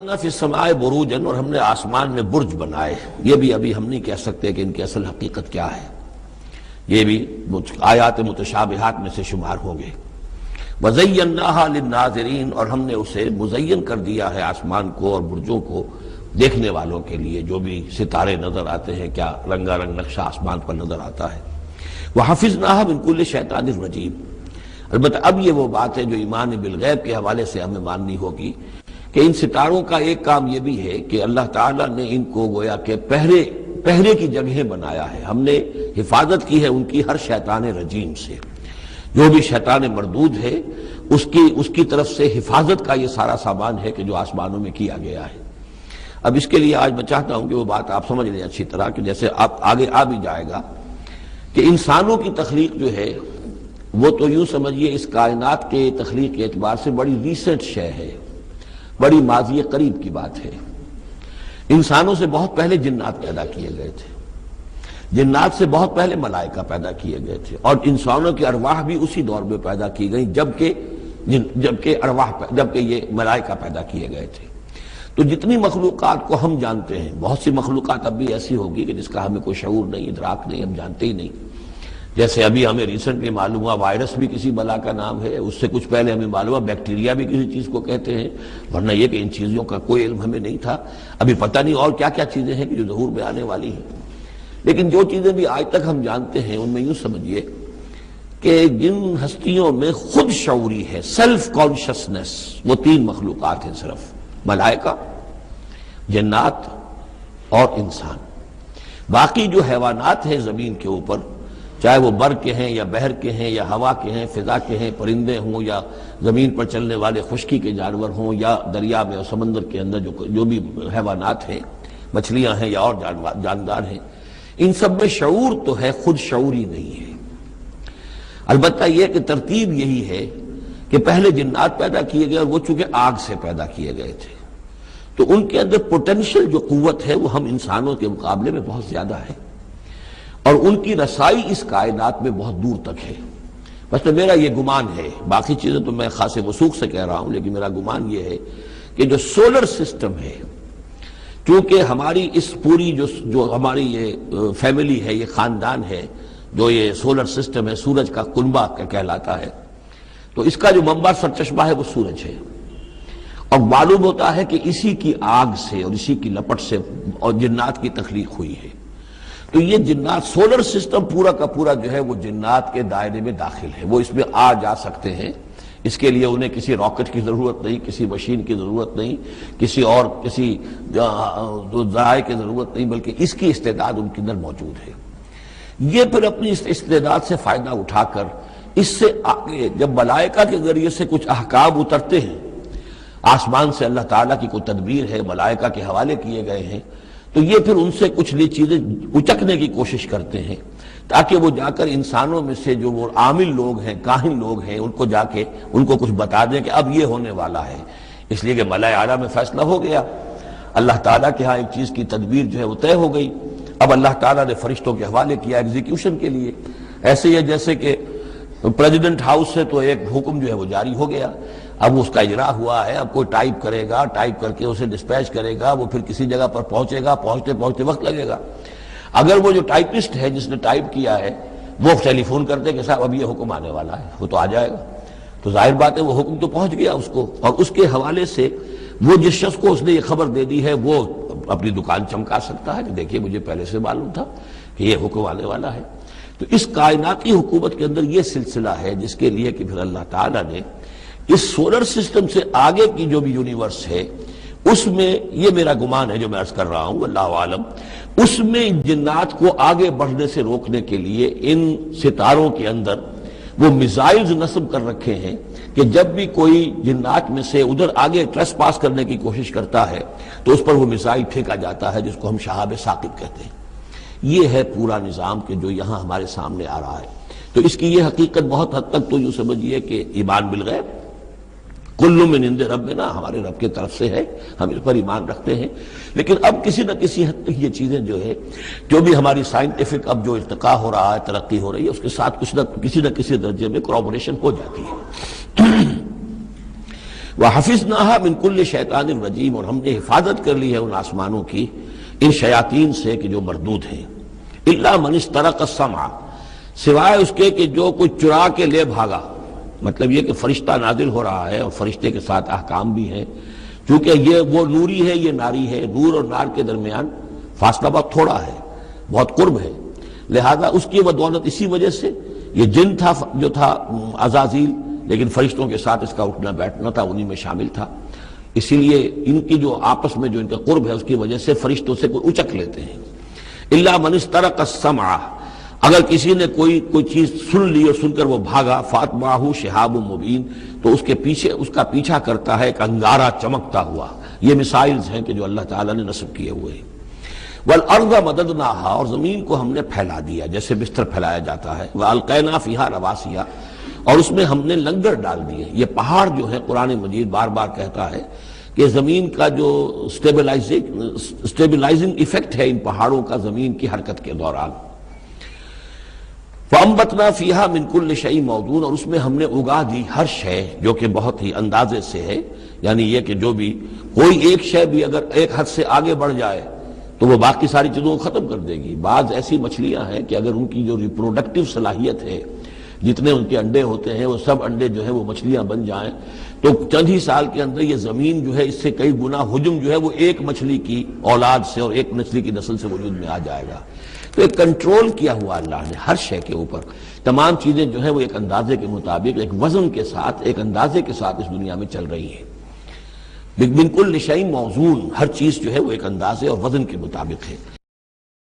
فی السماء بروجن، اور ہم نے آسمان میں برج بنائے۔ یہ بھی ابھی ہم نہیں کہہ سکتے کہ ان کی اصل حقیقت کیا ہے، یہ بھی آیات متشابہات میں سے شمار ہوں گے۔ وَزَيَّنَّاهَا لِلنَّاظِرِينَ، اور ہم نے اسے مزین کر دیا ہے آسمان کو اور برجوں کو دیکھنے والوں کے لیے، جو بھی ستارے نظر آتے ہیں، کیا رنگا رنگ نقشہ آسمان پر نظر آتا ہے۔ وَحَفِظْنَاهَا مِن كُلِّ شَيْطَانٍ رَجِيمٍ۔ البتہ اب یہ وہ بات ہے جو ایمان بالغیب کے حوالے سے ہمیں ماننی ہوگی کہ ان ستاروں کا ایک کام یہ بھی ہے کہ اللہ تعالیٰ نے ان کو گویا کہ پہرے کی جگہیں بنایا ہے۔ ہم نے حفاظت کی ہے ان کی ہر شیطان رجیم سے، جو بھی شیطان مردود ہے اس کی طرف سے حفاظت کا یہ سارا سامان ہے کہ جو آسمانوں میں کیا گیا ہے۔ اب اس کے لیے آج میں چاہتا ہوں کہ وہ بات آپ سمجھ لیں اچھی طرح، کہ جیسے آپ آگے آ بھی جائے گا کہ انسانوں کی تخلیق جو ہے وہ تو یوں سمجھیے اس کائنات کے تخلیق کے اعتبار سے بڑی ریسنٹ شے ہے، بڑی ماضی قریب کی بات ہے۔ انسانوں سے بہت پہلے جنات پیدا کیے گئے تھے، جنات سے بہت پہلے ملائکہ پیدا کیے گئے تھے، اور انسانوں کی ارواح بھی اسی دور میں پیدا کی گئیں جبکہ یہ ملائکہ پیدا کیے گئے تھے۔ تو جتنی مخلوقات کو ہم جانتے ہیں، بہت سی مخلوقات اب بھی ایسی ہوگی کہ جس کا ہمیں کوئی شعور نہیں، ادراک نہیں، ہم جانتے ہی نہیں۔ جیسے ابھی ہمیں ریسنٹلی معلوم ہوا وائرس بھی کسی بلا کا نام ہے، اس سے کچھ پہلے ہمیں معلوم ہوا بیکٹیریا بھی کسی چیز کو کہتے ہیں، ورنہ یہ کہ ان چیزوں کا کوئی علم ہمیں نہیں تھا۔ ابھی پتہ نہیں اور کیا کیا چیزیں ہیں کہ جو ظہور میں آنے والی ہیں، لیکن جو چیزیں بھی آج تک ہم جانتے ہیں ان میں یوں سمجھیے کہ جن ہستیوں میں خود شعوری ہے، سیلف کانشسنس، وہ تین مخلوقات ہیں صرف، ملائکہ، جنات اور انسان۔ باقی جو حیوانات ہیں زمین کے اوپر، چاہے وہ بر کے ہیں یا بحر کے ہیں یا ہوا کے ہیں، فضا کے ہیں، پرندے ہوں یا زمین پر چلنے والے خشکی کے جانور ہوں، یا دریا میں اور سمندر کے اندر جو بھی حیوانات ہیں، مچھلیاں ہیں یا اور جاندار ہیں، ان سب میں شعور تو ہے، خود شعوری نہیں ہے۔ البتہ یہ کہ ترتیب یہی ہے کہ پہلے جنات پیدا کیے گئے، اور وہ چونکہ آگ سے پیدا کیے گئے تھے، تو ان کے اندر پوٹینشل جو قوت ہے وہ ہم انسانوں کے مقابلے میں بہت زیادہ ہے، اور ان کی رسائی اس کائنات میں بہت دور تک ہے۔ بس تو میرا یہ گمان ہے، باقی چیزیں تو میں خاص وثوق سے کہہ رہا ہوں، لیکن میرا گمان یہ ہے کہ جو سولر سسٹم ہے، چونکہ ہماری اس پوری جو ہماری یہ فیملی ہے، یہ خاندان ہے، جو یہ سولر سسٹم ہے، سورج کا کنبہ کہلاتا ہے، تو اس کا جو منبع سرچشمہ ہے وہ سورج ہے، اور معلوم ہوتا ہے کہ اسی کی آگ سے اور اسی کی لپٹ سے اور جنات کی تخلیق ہوئی ہے۔ تو یہ جنات، سولر سسٹم پورا کا پورا جو ہے وہ جنات کے دائرے میں داخل ہے، وہ اس میں آ جا سکتے ہیں۔ اس کے لیے انہیں کسی راکٹ کی ضرورت نہیں، کسی مشین کی ضرورت نہیں، کسی ذرائع کی ضرورت نہیں، بلکہ اس کی استعداد ان کے اندر موجود ہے۔ یہ پھر اپنی اس استعداد سے فائدہ اٹھا کر اس سے آگے جب ملائکہ کے ذریعے سے کچھ احکام اترتے ہیں، آسمان سے اللہ تعالیٰ کی کوئی تدبیر ہے، ملائکہ کے حوالے کیے گئے ہیں، تو یہ پھر ان سے کچھ چیزیں اچکنے کی کوشش کرتے ہیں، تاکہ وہ جا کر انسانوں میں سے جو وہ عامل لوگ ہیں، کاہن لوگ ہیں، ان کو جا کے ان کو کچھ بتا دیں کہ اب یہ ہونے والا ہے۔ اس لیے کہ ملائے اعلیٰ میں فیصلہ ہو گیا، اللہ تعالیٰ کے ہاں ایک چیز کی تدبیر جو ہے وہ طے ہو گئی، اب اللہ تعالیٰ نے فرشتوں کے حوالے کیا ایگزیکیوشن کے لیے۔ ایسے ہی ہے جیسے کہ پریزیڈنٹ ہاؤس سے تو ایک حکم جو ہے وہ جاری ہو گیا، اب اس کا اجرا ہوا ہے، اب کوئی ٹائپ کرے گا، ٹائپ کر کے اسے ڈسپیچ کرے گا، وہ پھر کسی جگہ پر پہنچے گا، پہنچتے وقت لگے گا۔ اگر وہ جو ٹائپسٹ ہے جس نے ٹائپ کیا ہے وہ ٹیلی فون کرتے کہ صاحب اب یہ حکم آنے والا ہے، وہ تو آ جائے گا، تو ظاہر بات ہے وہ حکم تو پہنچ گیا اس کو، اور اس کے حوالے سے وہ جس شخص کو اس نے یہ خبر دے دی ہے وہ اپنی دکان چمکا سکتا ہے کہ دیکھیے مجھے پہلے سے معلوم تھا کہ یہ حکم آنے والا ہے۔ تو اس کائناتی حکومت کے اندر یہ سلسلہ ہے جس کے لیے کہ پھر اللہ تعالیٰ نے اس سولر سسٹم سے آگے کی جو بھی یونیورس ہے اس میں، یہ میرا گمان ہے جو میں عرض کر رہا ہوں، اللہ عالم، اس میں جنات کو آگے بڑھنے سے روکنے کے لیے ان ستاروں کے اندر وہ میزائلز نصب کر رکھے ہیں کہ جب بھی کوئی جنات میں سے ادھر آگے ٹریس پاس کرنے کی کوشش کرتا ہے تو اس پر وہ میزائل پھینکا جاتا ہے، جس کو ہم شہاب ثاقب کہتے ہیں۔ یہ ہے پورا نظام کہ جو یہاں ہمارے سامنے آ رہا ہے۔ تو اس کی یہ حقیقت بہت حد تک تو یوں سمجھیے کہ ایمان بالغیب، کل من عند ربنا، ہمارے رب کی طرف سے ہے، ہم اس پر ایمان رکھتے ہیں، لیکن اب کسی نہ کسی حد تک یہ چیزیں جو ہے، جو بھی ہماری سائنٹیفک اب جو ارتقاء ہو رہا ہے، ترقی ہو رہی ہے، اس کے ساتھ کسی نہ کسی درجے میں کورابوریشن ہو جاتی ہے۔ وَحَفِظْنَاهَا مِنْ كُلِّ شَيْطَانٍ رَجِيمٍ، اور ہم نے حفاظت کر لی ہے ان آسمانوں کی ان شیاطین سے کہ جو مردود ہیں. إِلَّا مَنِ اسْتَرَقَ السَّمْعَ، سوائے اس کے کہ جو کچھ چرا کے لے بھاگا. مطلب یہ کہ فرشتہ نازل ہو رہا ہے اور فرشتے کے ساتھ احکام بھی ہیں، چونکہ یہ وہ نوری ہے یہ ناری ہے، نور اور نار کے درمیان فاصلہ بہت تھوڑا ہے، بہت قرب ہے، لہذا اس کی بدولت اسی وجہ سے یہ جن تھا جو تھا عزازیل، لیکن فرشتوں کے ساتھ اس کا اٹھنا بیٹھنا تھا، انہی میں شامل تھا. اسی لیے ان کی جو آپس میں جو ان کا قرب ہے اس کی وجہ سے فرشتوں سے کوئی اچک لیتے ہیں. الا من استرق السمع، اگر کسی نے کوئی چیز سن لی اور سن کر وہ بھاگا، فاتبعہ شہاب مبین، تو اس کے پیچھے اس کا پیچھا کرتا ہے ایک انگارہ چمکتا ہوا. یہ مثائلز ہیں کہ جو اللہ تعالیٰ نے نصب کیے ہوئے ہیں. والارض مددناها، اور زمین کو ہم نے پھیلا دیا جیسے بستر پھیلایا جاتا ہے. والقینا فیہا رواسیا، اور اس میں ہم نے لنگر ڈال دیے. یہ پہاڑ جو ہے قرآن مجید بار بار کہتا ہے کہ زمین کا جو سٹیبلائزنگ ایفیکٹ ہے ان پہاڑوں کا زمین کی حرکت کے دوران. فَأَنبَتْنَا فِيهَا مِنْ كُلِّ شَيْءٍ مَوْزُونٍ، اور اس میں ہم نے اگا دی ہر شے جو کہ بہت ہی اندازے سے ہے. یعنی یہ کہ جو بھی کوئی ایک شے بھی اگر ایک حد سے آگے بڑھ جائے تو وہ باقی ساری چیزوں کو ختم کر دے گی. بعض ایسی مچھلیاں ہیں کہ اگر ان کی جو ریپروڈکٹیو صلاحیت ہے، جتنے ان کے انڈے ہوتے ہیں وہ سب انڈے جو ہے وہ مچھلیاں بن جائیں تو چند ہی سال کے اندر یہ زمین جو ہے اس سے کئی گنا حجم جو ہے وہ ایک مچھلی کی اولاد سے اور ایک مچھلی کی نسل سے وجود میں آ جائے گا. تو ایک کنٹرول کیا ہوا اللہ نے ہر شے کے اوپر. تمام چیزیں جو ہیں وہ ایک اندازے کے مطابق، ایک وزن کے ساتھ، ایک اندازے کے ساتھ اس دنیا میں چل رہی ہیں. بالکل نشئی موزون، ہر چیز جو ہے وہ ایک اندازے اور وزن کے مطابق ہے.